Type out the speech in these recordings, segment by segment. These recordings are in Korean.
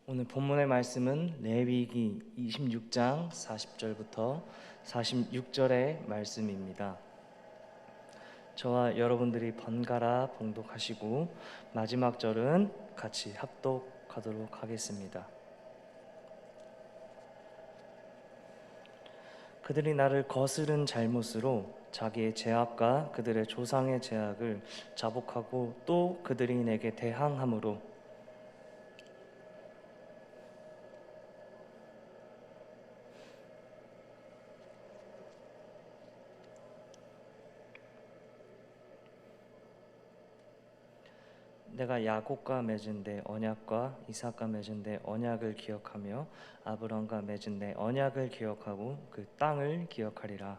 오늘 본문의 말씀은 레위기 26장 40절부터 46절의 말씀입니다. 저와 여러분들이 번갈아 봉독하시고 마지막 절은 같이 합독하도록 하겠습니다. 그들이 나를 거스른 잘못으로 자기의 죄악과 그들의 조상의 죄악을 자복하고 또 그들이 내게 대항함으로 내가 야곱과 맺은 내 언약과 이삭과 맺은 내 언약을 기억하며 아브람과 맺은 내 언약을 기억하고 그 땅을 기억하리라.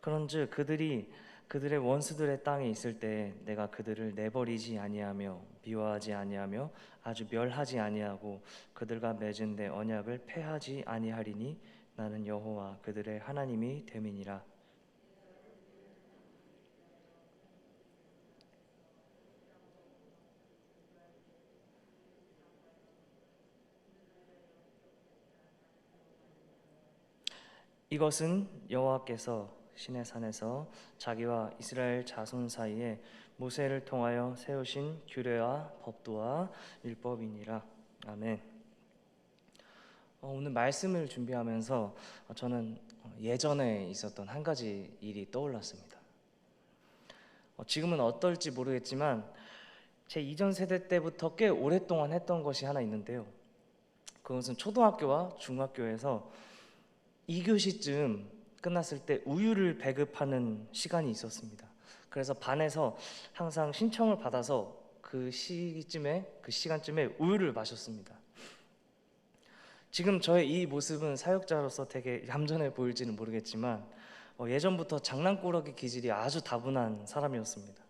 그런즉 그들이 그들의 원수들의 땅에 있을 때 내가 그들을 내버리지 아니하며 미워하지 아니하며 아주 멸하지 아니하고 그들과 맺은 내 언약을 폐하지 아니하리니 나는 여호와 그들의 하나님이 됨이니라. 이것은 여호와께서 시내산에서 자기와 이스라엘 자손 사이에 모세를 통하여 세우신 규례와 법도와 율법이니라. 아멘. 오늘 말씀을 준비하면서 저는 예전에 있었던 한 가지 일이 떠올랐습니다. 지금은 어떨지 모르겠지만 제 이전 세대 때부터 꽤 오랫동안 했던 것이 하나 있는데요. 그것은 초등학교와 중학교에서 2교시쯤 끝났을 때 우유를 배급하는 시간이 있었습니다. 그래서 반에서 항상 신청을 받아서 그 시간쯤에 우유를 마셨습니다. 지금 저의 이 모습은 사역자로서 되게 얌전해 보일지는 모르겠지만 예전부터 장난꾸러기 기질이 아주 다분한 사람이었습니다.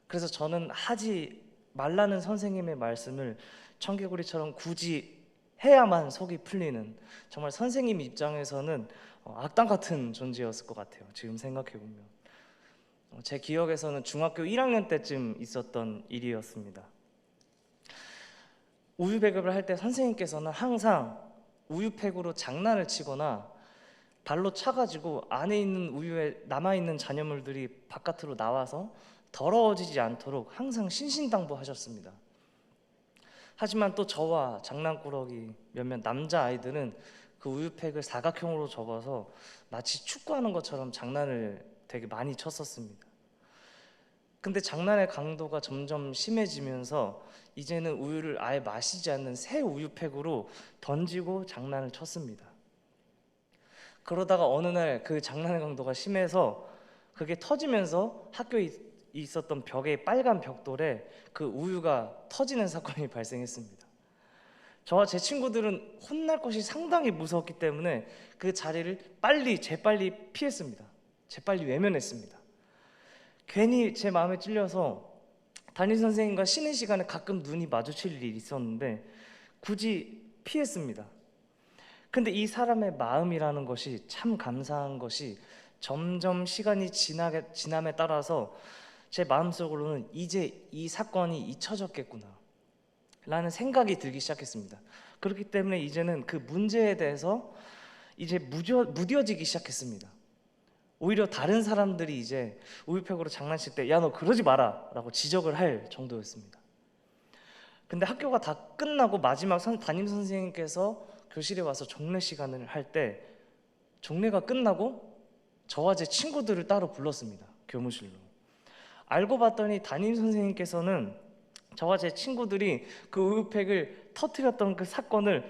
그래서 저는 하지 말라는 선생님의 말씀을 청개구리처럼 굳이 해야만 속이 풀리는, 정말 선생님 입장에서는 악당 같은 존재였을 것 같아요. 지금 생각해보면 제 기억에서는 중학교 1학년 때쯤 있었던 일이었습니다. 우유 배급을 할 때 선생님께서는 항상 우유팩으로 장난을 치거나 발로 차가지고 안에 있는 우유에 남아있는 잔여물들이 바깥으로 나와서 더러워지지 않도록 항상 신신당부하셨습니다. 하지만 또 저와 장난꾸러기 몇몇 남자아이들은 그 우유팩을 사각형으로 접어서 마치 축구하는 것처럼 장난을 되게 많이 쳤었습니다. 근데 장난의 강도가 점점 심해지면서 이제는 우유를 아예 마시지 않는 새 우유팩으로 던지고 장난을 쳤습니다. 그러다가 어느 날 그 장난의 강도가 심해서 그게 터지면서 학교에 있었던 벽에 빨간 벽돌에 그 우유가 터지는 사건이 발생했습니다. 저와 제 친구들은 혼날 것이 상당히 무서웠기 때문에 그 자리를 재빨리 피했습니다. 재빨리 외면했습니다. 괜히 제 마음에 찔려서 담임선생님과 쉬는 시간에 가끔 눈이 마주칠 일이 있었는데 굳이 피했습니다. 근데 이 사람의 마음이라는 것이 참 감사한 것이 점점 시간이 지남에 따라서 제 마음속으로는 이제 이 사건이 잊혀졌겠구나 라는 생각이 들기 시작했습니다. 그렇기 때문에 이제는 그 문제에 대해서 이제 무뎌지기 시작했습니다. 오히려 다른 사람들이 이제 우유팩으로 장난칠 때 야 너 그러지 마라 라고 지적을 할 정도였습니다. 근데 학교가 다 끝나고 마지막 담임선생님께서 교실에 와서 종례 시간을 할 때 종례가 끝나고 저와 제 친구들을 따로 불렀습니다. 교무실로. 알고 봤더니 담임선생님께서는 저와 제 친구들이 그 우유팩을 터뜨렸던 그 사건을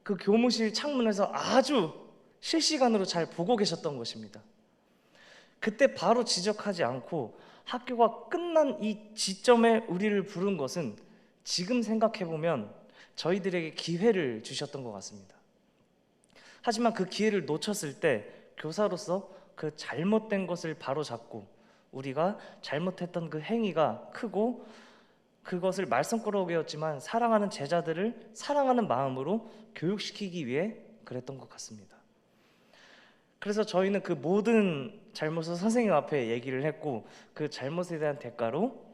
그 교무실 창문에서 아주 실시간으로 잘 보고 계셨던 것입니다. 그때 바로 지적하지 않고 학교가 끝난 이 지점에 우리를 부른 것은 지금 생각해보면 저희들에게 기회를 주셨던 것 같습니다. 하지만 그 기회를 놓쳤을 때 교사로서 그 잘못된 것을 바로잡고 우리가 잘못했던 그 행위가 크고 그것을 말썽꾸러기였지만 사랑하는 제자들을 사랑하는 마음으로 교육시키기 위해 그랬던 것 같습니다. 그래서 저희는 그 모든 잘못을 선생님 앞에 얘기를 했고, 그 잘못에 대한 대가로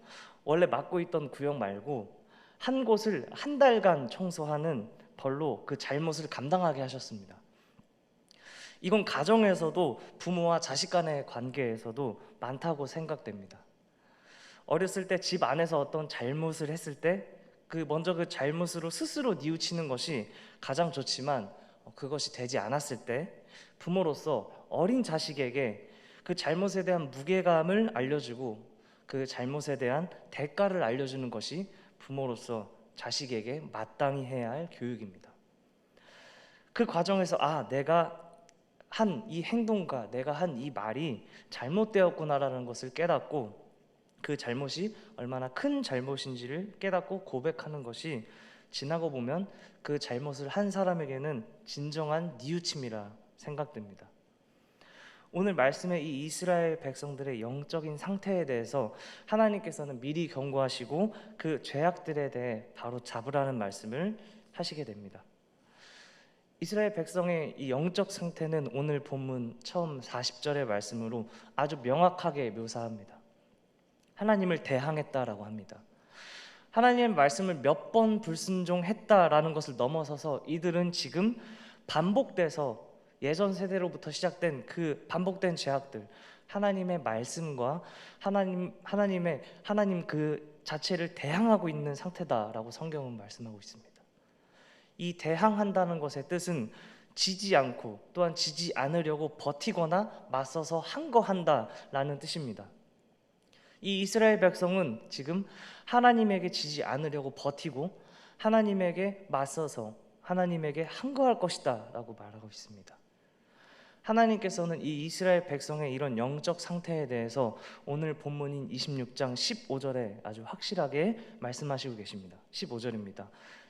원래 맡고 있던 구역 말고 한 곳을 한 달간 청소하는 벌로 그 잘못을 감당하게 하셨습니다. 이건 가정에서도 부모와 자식 간의 관계에서도 많다고 생각됩니다. 어렸을 때 집 안에서 어떤 잘못을 했을 때 먼저 그 잘못으로 스스로 뉘우치는 것이 가장 좋지만, 그것이 되지 않았을 때 부모로서 어린 자식에게 그 잘못에 대한 무게감을 알려주고 그 잘못에 대한 대가를 알려주는 것이 부모로서 자식에게 마땅히 해야 할 교육입니다. 그 과정에서 내가 한 이 행동과 내가 한 이 말이 잘못되었구나라는 것을 깨닫고 그 잘못이 얼마나 큰 잘못인지를 깨닫고 고백하는 것이 지나고 보면 그 잘못을 한 사람에게는 진정한 뉘우침이라 생각됩니다. 오늘 말씀의 이 이스라엘 백성들의 영적인 상태에 대해서 하나님께서는 미리 경고하시고 그 죄악들에 대해 바로 잡으라는 말씀을 하시게 됩니다. 이스라엘 백성의 이 영적 상태는 오늘 본문 처음 40절의 말씀으로 아주 명확하게 묘사합니다. 하나님을 대항했다라고 합니다. 하나님의 말씀을 몇 번 불순종했다라는 것을 넘어서서 이들은 지금 반복돼서 예전 세대로부터 시작된 그 반복된 죄악들, 하나님의 말씀과 하나님 그 자체를 대항하고 있는 상태다라고 성경은 말씀하고 있습니다. 이 대항한다는 것의 뜻은 지지 않고 또한 지지 않으려고 버티거나 맞서서 항거한다라는 뜻입니다. 이 이스라엘 백성은 지금 하나님에게 지지 않으려고 버티고 하나님에게 맞서서 하나님에게 항거할 것이다 라고 말하고 있습니다. 하나님께서는 이 이스라엘 백성의 이런 영적 상태에 대해서 오늘 본문인 26장 15절에 아주 확실하게 말씀하시고 계십니다. 15절입니다.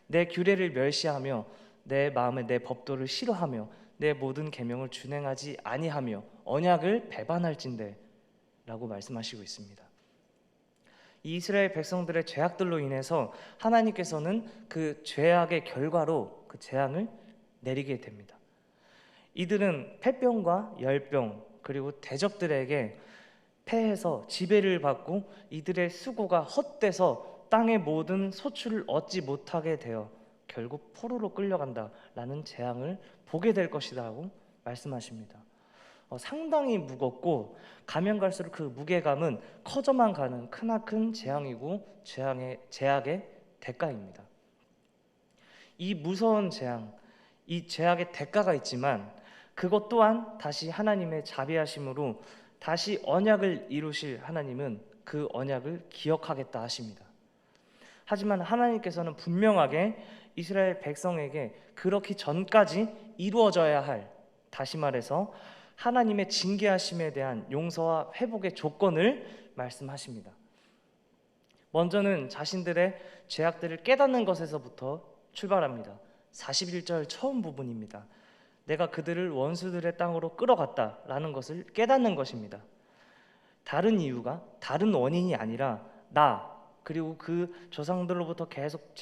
내 규례를 멸시하며 내 마음에 내 법도를 싫어하며 내 모든 계명을 준행하지 아니하며 언약을 배반할진대 라고 말씀하시고 있습니다. 이 이스라엘 백성들의 죄악들로 인해서 하나님께서는 그 죄악의 결과로 그 재앙을 내리게 됩니다. 이들은 폐병과 열병 그리고 대적들에게 패해서 지배를 받고 이들의 수고가 헛돼서 땅의 모든 소출을 얻지 못하게 되어 결국 포로로 끌려간다라는 재앙을 보게 될 것이라고 말씀하십니다. 상당히 무겁고 가면 갈수록 그 무게감은 커져만 가는 크나큰 재앙이고 죄악의 대가입니다. 이 무서운 재앙, 이 죄악의 대가가 있지만 그것 또한 다시 하나님의 자비하심으로 다시 언약을 이루실 하나님은 그 언약을 기억하겠다 하십니다. 하지만 하나님께서는 분명하게 이스라엘 백성에게 그렇기 전까지 이루어져야 할, 다시 말해서 하나님의 징계하심에 대한 용서와 회복의 조건을 말씀하십니다. 먼저는 자신들의 죄악들을 깨닫는 것에서부터 출발합니다. 41절 처음 부분입니다. 내가 그들을 원수들의 땅으로 끌어갔다라는 것을 깨닫는 것입니다. 다른 이유가, 다른 원인이 아니라 나 그리고 그 조상들로부터 계속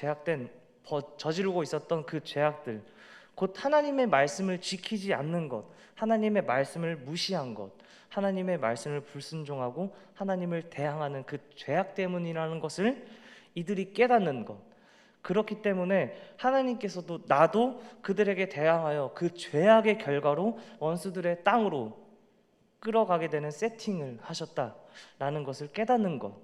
저지르고 있었던 그 죄악들, 곧 하나님의 말씀을 지키지 않는 것, 하나님의 말씀을 무시한 것, 하나님의 말씀을 불순종하고 하나님을 대항하는 그 죄악 때문이라는 것을 이들이 깨닫는 것. 그렇기 때문에 하나님께서도 나도 그들에게 대항하여 그 죄악의 결과로 원수들의 땅으로 끌어가게 되는 세팅을 하셨다라는 것을 깨닫는 것,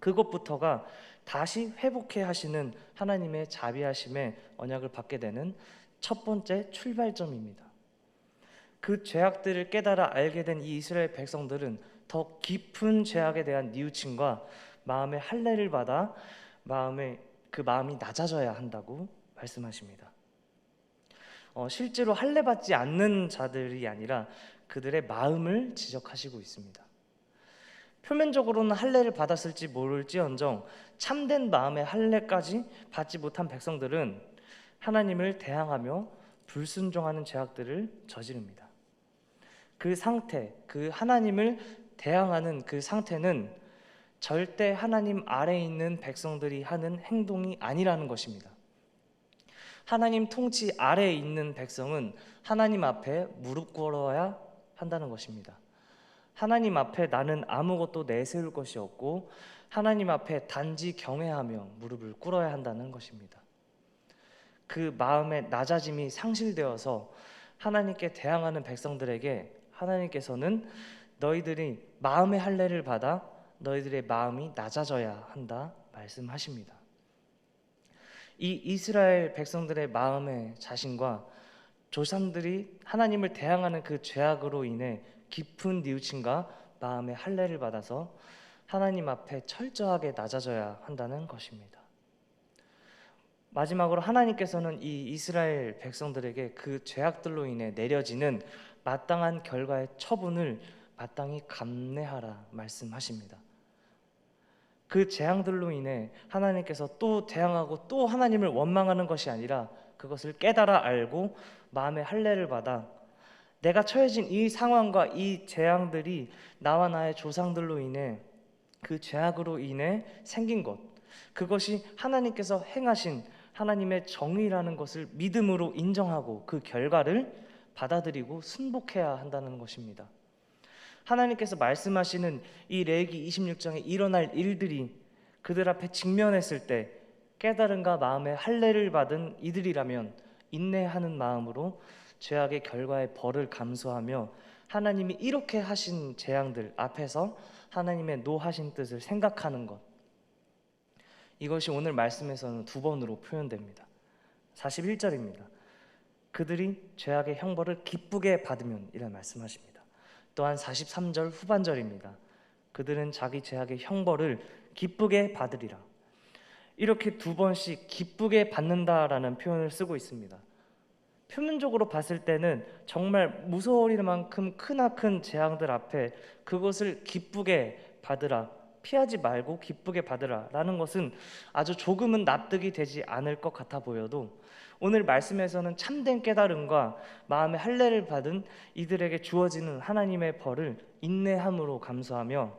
그것부터가 다시 회복해 하시는 하나님의 자비하심의 언약을 받게 되는 첫 번째 출발점입니다. 그 죄악들을 깨달아 알게 된 이 이스라엘 백성들은 더 깊은 죄악에 대한 뉘우침과 마음의 할례를 받아 그 마음이 낮아져야 한다고 말씀하십니다. 실제로 할례 받지 않는 자들이 아니라 그들의 마음을 지적하시고 있습니다. 표면적으로는 할례를 받았을지 모를지언정 참된 마음의 할례까지 받지 못한 백성들은 하나님을 대항하며 불순종하는 죄악들을 저지릅니다. 그 상태, 그 하나님을 대항하는 그 상태는 절대 하나님 아래에 있는 백성들이 하는 행동이 아니라는 것입니다. 하나님 통치 아래에 있는 백성은 하나님 앞에 무릎 꿇어야 한다는 것입니다. 하나님 앞에 나는 아무것도 내세울 것이 없고 하나님 앞에 단지 경외하며 무릎을 꿇어야 한다는 것입니다. 그 마음의 낮아짐이 상실되어서 하나님께 대항하는 백성들에게 하나님께서는 너희들이 마음의 할례를 받아 너희들의 마음이 낮아져야 한다 말씀하십니다. 이 이스라엘 백성들의 마음의 자신과 조상들이 하나님을 대항하는 그 죄악으로 인해 깊은 뉘우침과 마음의 할례를 받아서 하나님 앞에 철저하게 낮아져야 한다는 것입니다. 마지막으로 하나님께서는 이 이스라엘 백성들에게 그 죄악들로 인해 내려지는 마땅한 결과의 처분을 마땅히 감내하라 말씀하십니다. 그 재앙들로 인해 하나님께서 또 대항하고 또 하나님을 원망하는 것이 아니라 그것을 깨달아 알고 마음의 할례를 받아 내가 처해진 이 상황과 이 재앙들이 나와 나의 조상들로 인해 그 죄악으로 인해 생긴 것, 그것이 하나님께서 행하신 하나님의 정의라는 것을 믿음으로 인정하고 그 결과를 받아들이고 순복해야 한다는 것입니다. 하나님께서 말씀하시는 이 레위기 26장에 일어날 일들이 그들 앞에 직면했을 때 깨달음과 마음의 할례를 받은 이들이라면 인내하는 마음으로 죄악의 결과의 벌을 감수하며 하나님이 이렇게 하신 재앙들 앞에서 하나님의 노하신 뜻을 생각하는 것, 이것이 오늘 말씀에서는 두 번으로 표현됩니다. 41절입니다. 그들이 죄악의 형벌을 기쁘게 받으면 이라 말씀하십니다. 또한 43절 후반절입니다. 그들은 자기 죄악의 형벌을 기쁘게 받으리라. 이렇게 두 번씩 기쁘게 받는다라는 표현을 쓰고 있습니다. 표면적으로 봤을 때는 정말 무서울 만큼 크나큰 재앙들 앞에 그것을 기쁘게 받으라, 피하지 말고 기쁘게 받으라 라는 것은 아주 조금은 납득이 되지 않을 것 같아 보여도 오늘 말씀에서는 참된 깨달음과 마음의 할례를 받은 이들에게 주어지는 하나님의 벌을 인내함으로 감수하며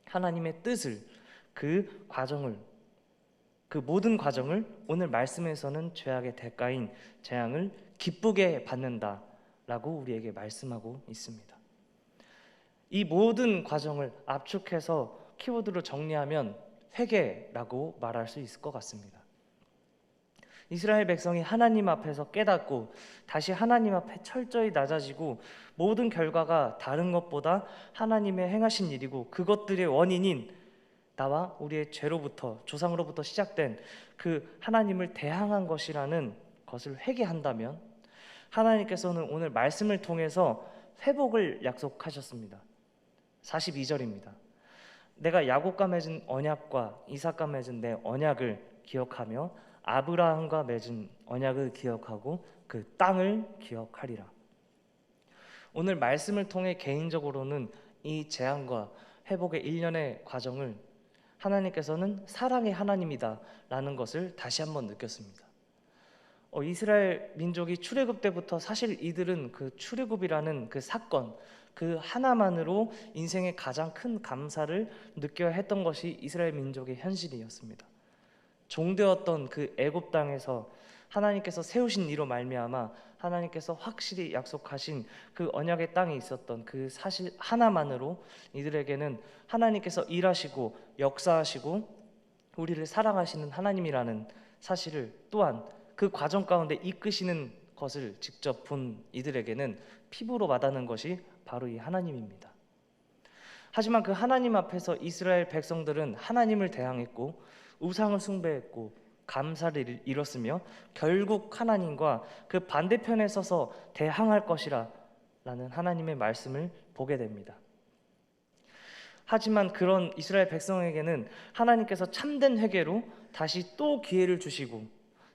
하나님의 뜻을, 그 과정을, 그 모든 과정을 오늘 말씀에서는 죄악의 대가인 재앙을 기쁘게 받는다라고 우리에게 말씀하고 있습니다. 이 모든 과정을 압축해서 키워드로 정리하면 회개라고 말할 수 있을 것 같습니다. 이스라엘 백성이 하나님 앞에서 깨닫고 다시 하나님 앞에 철저히 낮아지고 모든 결과가 다른 것보다 하나님의 행하신 일이고 그것들의 원인인 나와 우리의 죄로부터, 조상으로부터 시작된 그 하나님을 대항한 것이라는 것을 회개한다면 하나님께서는 오늘 말씀을 통해서 회복을 약속하셨습니다. 42절입니다. 내가 야곱과 맺은 언약과 이삭과 맺은 내 언약을 기억하며 아브라함과 맺은 언약을 기억하고 그 땅을 기억하리라. 오늘 말씀을 통해 개인적으로는 이 재앙과 회복의 일련의 과정을 하나님께서는 사랑의 하나님이다 라는 것을 다시 한번 느꼈습니다. 이스라엘 민족이 출애굽 때부터 사실 이들은 그 출애굽이라는 그 사건, 그 하나만으로 인생의 가장 큰 감사를 느껴야 했던 것이 이스라엘 민족의 현실이었습니다. 종되었던 그 애굽 땅에서 하나님께서 세우신 이로 말미암아 하나님께서 확실히 약속하신 그 언약의 땅에 있었던 그 사실 하나만으로 이들에게는 하나님께서 일하시고 역사하시고 우리를 사랑하시는 하나님이라는 사실을 또한 그 과정 가운데 이끄시는 것을 직접 본 이들에게는 피부로 와닿는 것이 바로 이 하나님입니다. 하지만 그 하나님 앞에서 이스라엘 백성들은 하나님을 대항했고 우상을 숭배했고 감사를 잃었으며 결국 하나님과 그 반대편에 서서 대항할 것이라 라는 하나님의 말씀을 보게 됩니다. 하지만 그런 이스라엘 백성에게는 하나님께서 참된 회개로 다시 또 기회를 주시고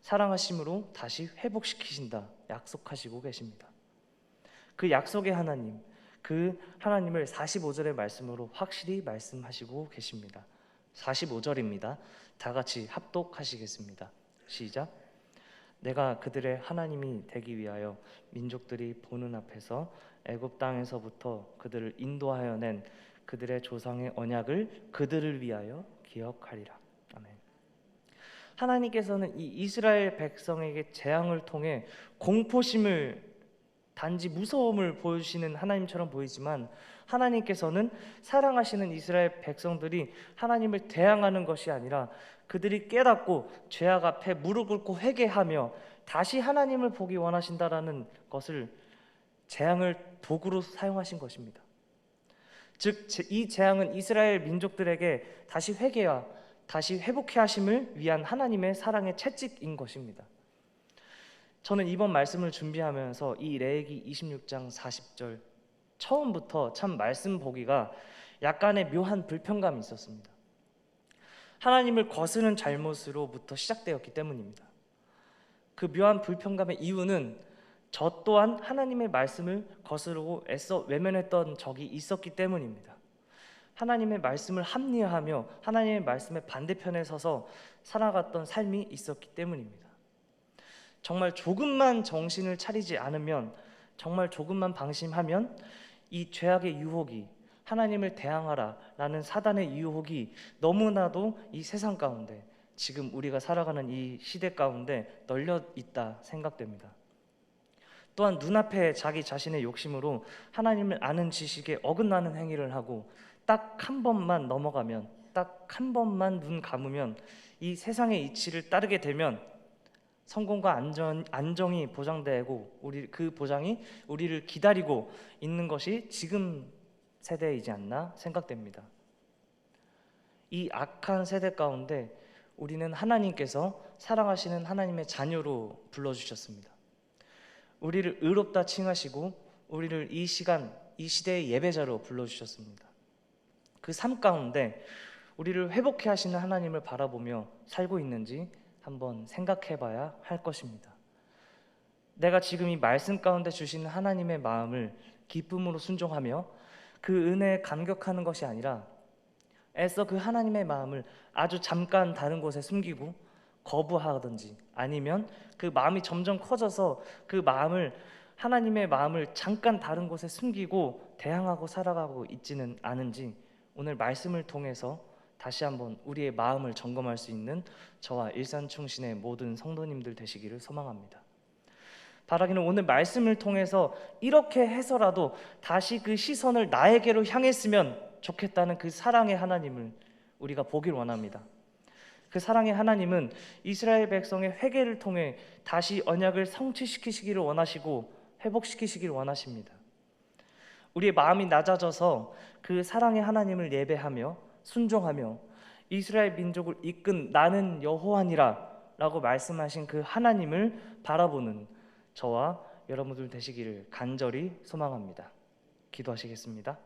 사랑하심으로 다시 회복시키신다 약속하시고 계십니다. 그 약속의 하나님, 그 하나님을 45절의 말씀으로 확실히 말씀하시고 계십니다. 45절입니다. 다 같이 합독하시겠습니다. 시작. 내가 그들의 하나님이 되기 위하여 민족들이 보는 앞에서 애굽 땅에서부터 그들을 인도하여 낸 그들의 조상의 언약을 그들을 위하여 기억하리라. 아멘. 하나님께서는 이 이스라엘 백성에게 재앙을 통해 공포심을, 단지 무서움을 보여주시는 하나님처럼 보이지만, 하나님께서는 사랑하시는 이스라엘 백성들이 하나님을 대항하는 것이 아니라 그들이 깨닫고 죄악 앞에 무릎 꿇고 회개하며 다시 하나님을 보기 원하신다라는 것을 재앙을 도구로 사용하신 것입니다. 즉, 이 재앙은 이스라엘 민족들에게 다시 회개와 다시 회복해 하심을 위한 하나님의 사랑의 채찍인 것입니다. 저는 이번 말씀을 준비하면서 이 레위기 26장 40절 처음부터 참 말씀 보기가 약간의 묘한 불편감이 있었습니다. 하나님을 거스른 잘못으로부터 시작되었기 때문입니다. 그 묘한 불편감의 이유는 저 또한 하나님의 말씀을 거스르고 애써 외면했던 적이 있었기 때문입니다. 하나님의 말씀을 합리화하며 하나님의 말씀의 반대편에 서서 살아갔던 삶이 있었기 때문입니다. 정말 조금만 정신을 차리지 않으면, 정말 조금만 방심하면 이 죄악의 유혹이, 하나님을 대항하라 라는 사단의 유혹이 너무나도 이 세상 가운데, 지금 우리가 살아가는 이 시대 가운데 널려 있다 생각됩니다. 또한 눈앞에 자기 자신의 욕심으로 하나님을 아는 지식에 어긋나는 행위를 하고 딱 한 번만 넘어가면, 딱 한 번만 눈 감으면 이 세상의 이치를 따르게 되면 성공과 안정이 보장되고 그 보장이 우리를 기다리고 있는 것이 지금 세대이지 않나 생각됩니다. 이 악한 세대 가운데 우리는 하나님께서 사랑하시는 하나님의 자녀로 불러주셨습니다. 우리를 의롭다 칭하시고 우리를 이 시간, 이 시대의 예배자로 불러주셨습니다. 그 삶 가운데 우리를 회복해 하시는 하나님을 바라보며 살고 있는지 한번 생각해 봐야 할 것입니다. 내가 지금 이 말씀 가운데 주시는 하나님의 마음을 기쁨으로 순종하며 그 은혜에 감격하는 것이 아니라 애써 그 하나님의 마음을 아주 잠깐 다른 곳에 숨기고 거부하든지, 아니면 그 마음이 점점 커져서 그 마음을, 하나님의 마음을 잠깐 다른 곳에 숨기고 대항하고 살아가고 있지는 않은지 오늘 말씀을 통해서 다시 한번 우리의 마음을 점검할 수 있는 저와 일산충신의 모든 성도님들 되시기를 소망합니다. 바라기는 오늘 말씀을 통해서 이렇게 해서라도 다시 그 시선을 나에게로 향했으면 좋겠다는 그 사랑의 하나님을 우리가 보길 원합니다. 그 사랑의 하나님은 이스라엘 백성의 회개를 통해 다시 언약을 성취시키시기를 원하시고 회복시키시기를 원하십니다. 우리의 마음이 낮아져서 그 사랑의 하나님을 예배하며 순종하며 이스라엘 민족을 이끈 나는 여호와니라 라고 말씀하신 그 하나님을 바라보는 저와 여러분들 되시기를 간절히 소망합니다. 기도하시겠습니다.